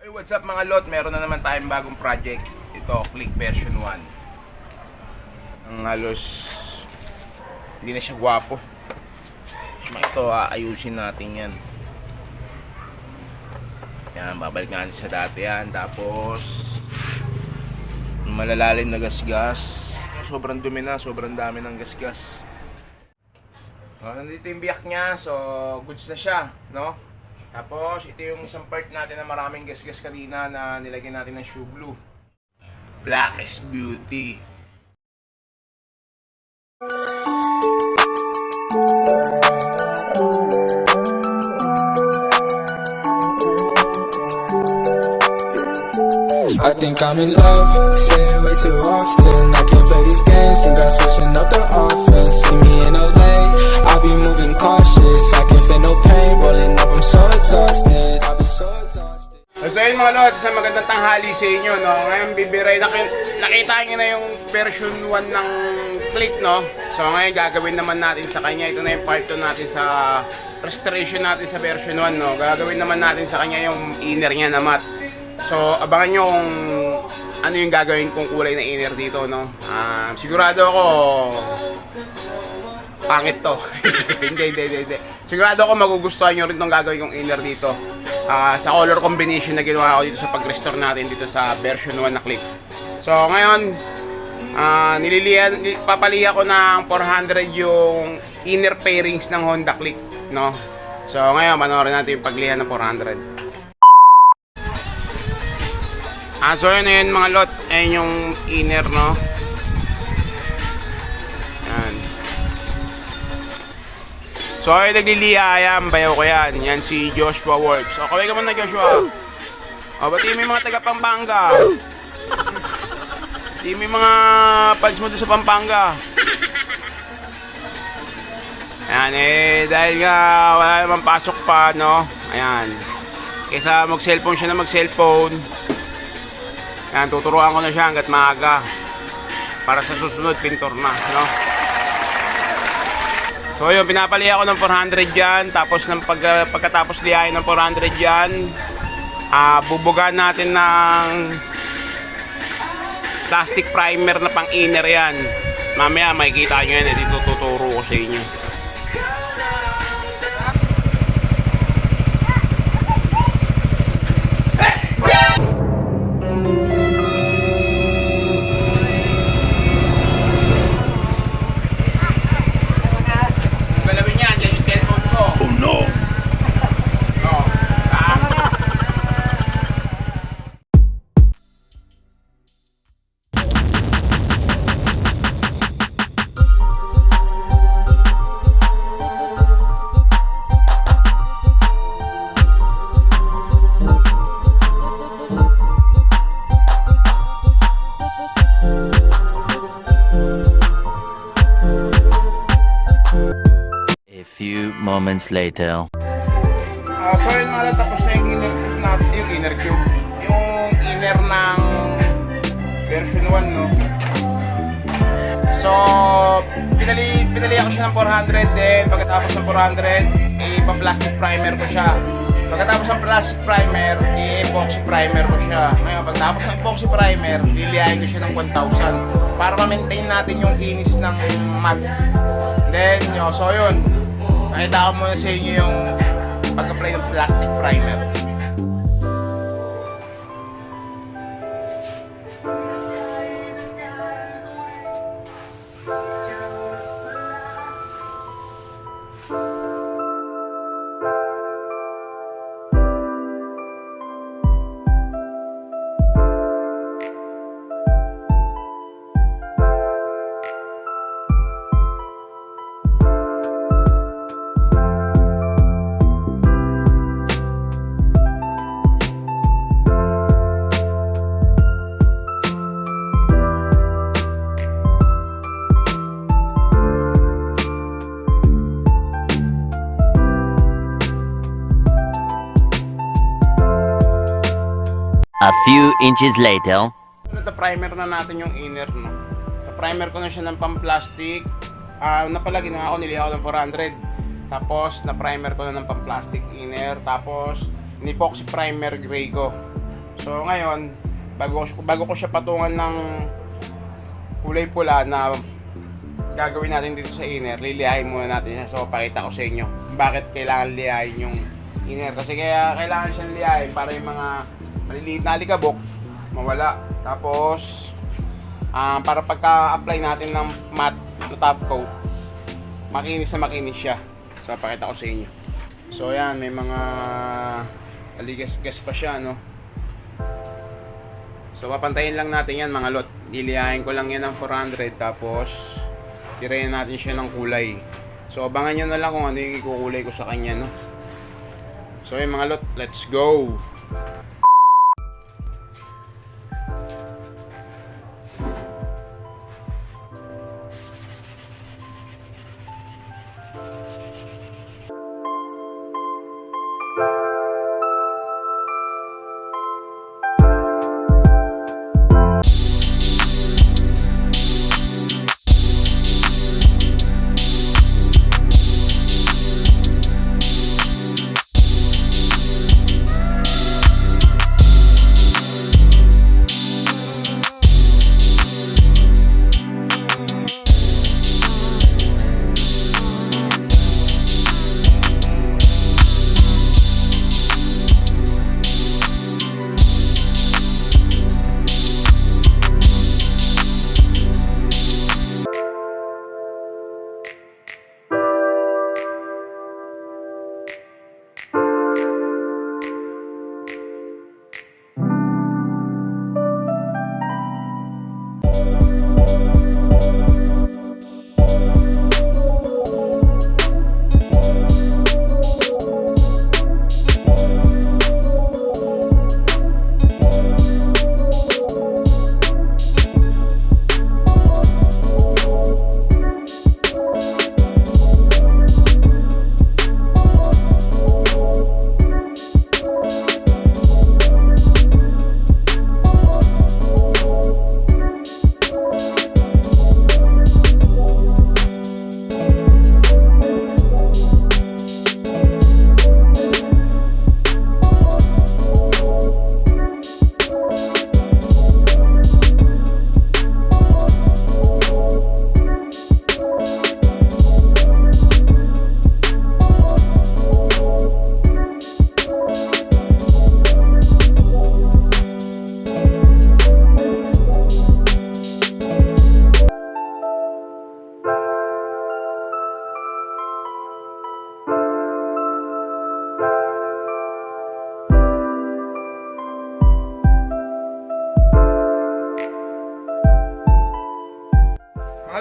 Hey, what's up mga lot? Meron na naman tayong bagong project. Ito, click version 1. Ang halos hindi na siya gwapo. So, ito, ayusin natin yan. Yan, babalik natin sa dati yan. Tapos malalalim na gasgas. Sobrang dumi na, sobrang dami ng gasgas. Nandito yung biyak niya, so goods na siya, no? Tapos, ito yung isang part natin na maraming gas-gas kanina na nilagyan natin ng shoe glue. Black is beauty. I think I'm in love, say it way too often. I can't play these games, think I'm switching up the offense. See me in LA, I'll be moving cautious. I can feel no pain, rolling up, I'm so exhausted. I'll be so exhausted. So yun mga lods, isang magandang tanghali sa inyo, no? Ngayon bibiray, nakita nyo na yung version 1 ng click, no? So ngayon gagawin naman natin sa kanya, ito na yung part 2 natin sa restoration natin sa version 1, no? Gagawin naman natin sa kanya yung inner niya na matte. So abangan nyo kung ano yung gagawin kong kulay na inner dito, no? Sigurado ako pangit to. hindi. Sigurado ako magugustuhan nyo rin itong gagawin kong inner dito. Sa color combination na ginawa ko dito sa pag-restore natin dito sa version 1 na click. So ngayon, papaliha ko ng 400 yung inner fairings ng Honda Click, no? So ngayon, panoorin natin yung pagliha ng 400. So yun mga lot, ayun yung inner, no? Yan. So ay nagliliha yan, bayaw ko yan. Yan si Joshua Works. O kaway ka man na Joshua. O bati may mga taga Pampanga. Bati may mga pads mo doon sa Pampanga. Ayan dahil nga wala naman pasok pa, no? Ayan. Kaysa mag-cellphone siya na mag-cellphone. Yan, tuturuan ko na siya hanggat maaga para sa susunod pintor na, no? So yun, pinapaliha ko ng 400 yan. Tapos pagkatapos lihain ng 400 yan, bubugan natin ng plastic primer na pang inner yan. Mamaya makikita nyo yan, dito tuturo ko sa inyo. Moments later. So yun mga lang, tapos na yung inner cube natin, yung inner ng version 1, no? So pinali ako siya ng 400, then pagkatapos ng 400 ipa-plastic primer ko siya. Pagkatapos ng plastic primer, i-epoxy primer ko siya. Ngayon pagkatapos ng epoxy primer, lilihain ko siya ng 1,000 para ma-maintain natin yung kinis ng matte. Then so yun, nakita ko muna sa inyo yung pag-apply ng plastic primer. A few inches later. Na-primer na natin yung inner, no? Na-primer ko na siya ng pang-plastic. Napala ginawa ko, nilihaw ng 400. Tapos na-primer ko na ng pang-plastic inner. Tapos ni-epoxy primer gray ko. So ngayon, bago ko siya patungan ng kulay pula na gagawin natin dito sa inner, lilihain muna natin siya. So pakita ko sa inyo bakit kailangan lihain yung inner. Kasi kaya kailangan siyang lihain para yung mga maliliit na alikabok mawala. Tapos para pagka-apply natin ng matte to top coat, makinis na makinis siya. So pakita ko sa inyo. So ayan, may mga aligas-gas pa siya, no? So papantayin lang natin yan mga lot. Lilihain ko lang yan ng 400, tapos tirayin natin siya ng kulay. So abangan nyo na lang kung ano yung ikukulay ko sa kanya, no? So yun mga lot, let's go!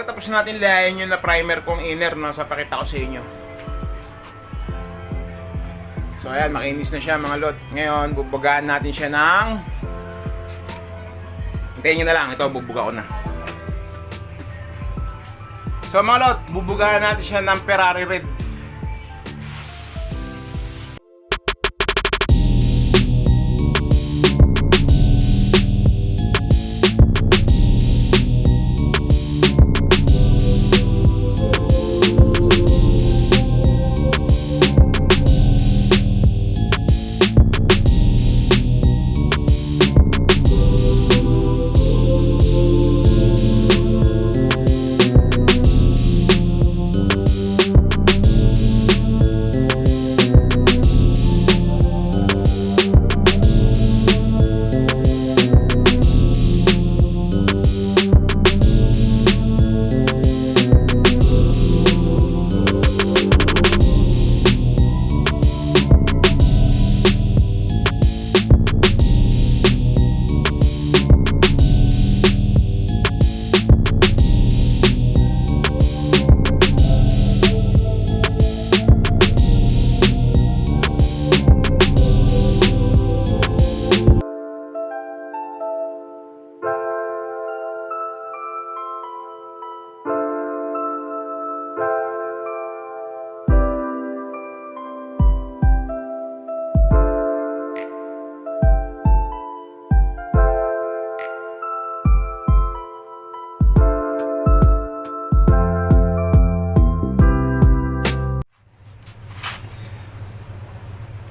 Tapos natin layan yung na primer kong inner, no? Sa pakita ko sa inyo. So ayan, makinis na siya mga lot. Ngayon, bubugaan natin siya ng... Hintayin nyo na lang, ito bubuga ko na. So mga lot, bubugaan natin siya ng Ferrari red.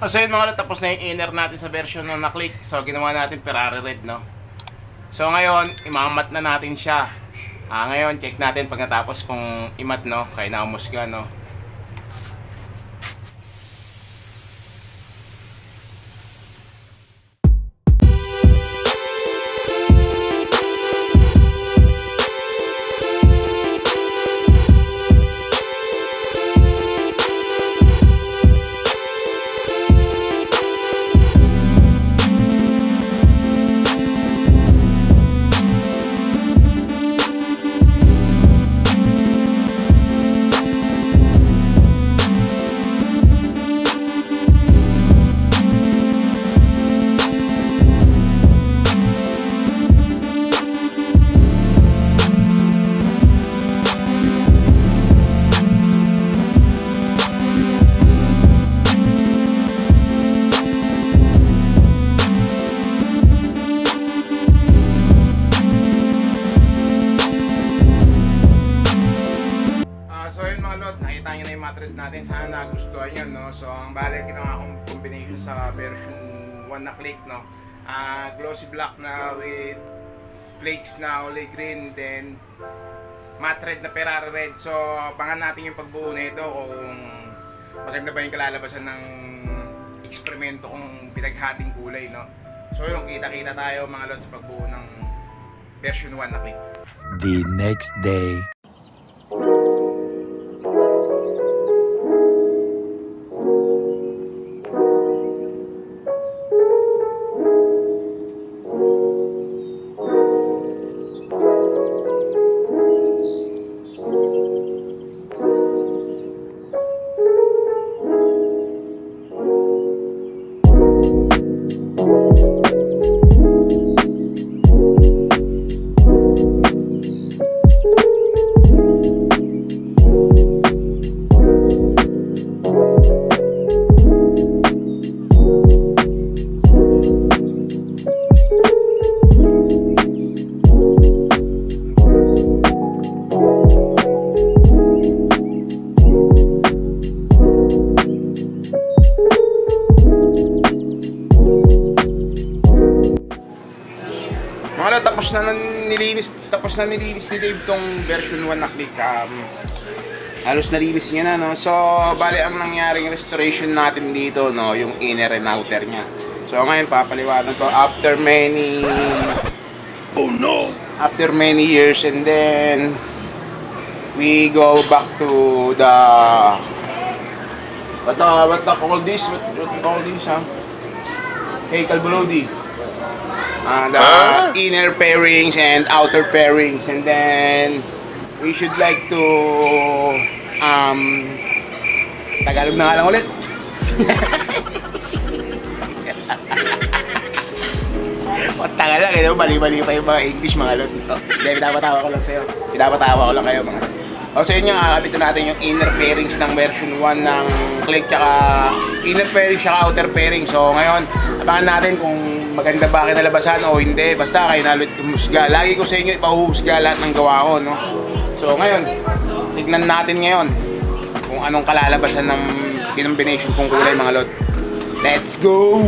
So yun mga lod, tapos na yung inner natin sa version na click. So ginawa natin Ferrari red, no? So ngayon, imamat na natin siya. Ngayon, check natin pag natapos kung imat, no? Kaya naumusga, no? So yun mga lod, nakita nyo na yung mattress natin. Sana nagustuhan yun, no? So ang bale, ginawa kong combination sa version 1 na click, no? Glossy black na with flakes na olive green, then matte red na Ferrari red. So abangan natin yung pagbuo nito kung maganda ba yung kalalabasan ng eksperimento kong pinaghating kulay, no? So yung kita-kita tayo mga lod sa pagbuo ng version 1 na click. The next day. Mga lod, tapos na nilinis ni Dave tong version 1 na click. Halos nalinis niya na, no? So, bali ang nangyaring restoration natin dito, no? Yung inner and outer niya. So, ngayon papaliwanag ko after many years, and then we go back to the what call this? Hey, Kalbolodi. The inner pairings and outer pairings, and then we should like to Tagalog na nga lang ulit. Tagal lang, mali-mali pa yung mga English mga lod. Hindi, pinapatawa ko lang sa'yo. Pinapatawa ko lang kayo mga. So yun nga, kakabit natin yung inner pairings ng version 1 ng click, tsaka inner pairings tsaka outer pairings. So ngayon, abangan natin kung maganda ba kinalabasan o hindi. Basta kayo nalit humusga. Lagi ko sa inyo ipahuhusga lahat ng gawa ko, no? So ngayon, tignan natin ngayon kung anong kalalabasan ng combination kong kulay mga lot. Let's go!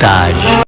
montage.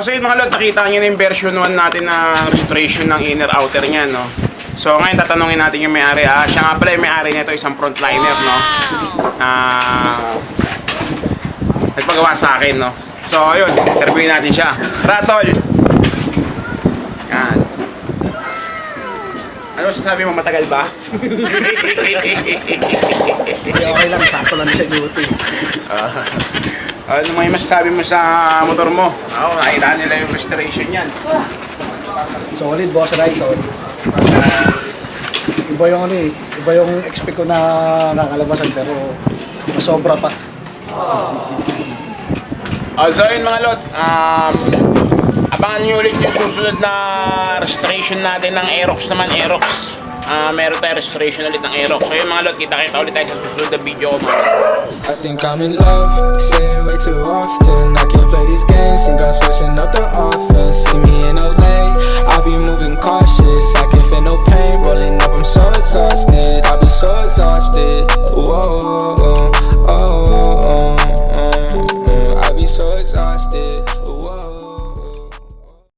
So yun mga lot, nakita nyo na yung version 1 natin na restoration ng inner outer nya, no? So ngayon tatanungin natin yung may-ari. Siya nga pala yung may-ari nito, isang frontliner, no? Nagpagawa sa akin, no? So ayun, interviewin natin siya. Ratol! Yan. Ano sasabi mo, matagal ba? Okay lang, sakto lang sa duty. Ano may masasabi mo sa motor mo? Nakita nila yung restoration yan. Solid, boss Rai, solid. Iba yung ano eh, iba yung expect ko na kakalabasan pero masobra pa. So yun mga lot, abangan nyo ulit yung susunod na restoration natin ng Aerox naman, Aerox. Meron tayong restoration ulit ng Aerox. So yun mga lot, kita-kita ulit tayo sa susunod na video ko mga lot. I think I'm in love, say it way too often. I can't play these games, think I'm switching up the offense. See me in LA, I'll be moving cautious. I can feel no pain rolling up, I'm so exhausted. I'll be so exhausted.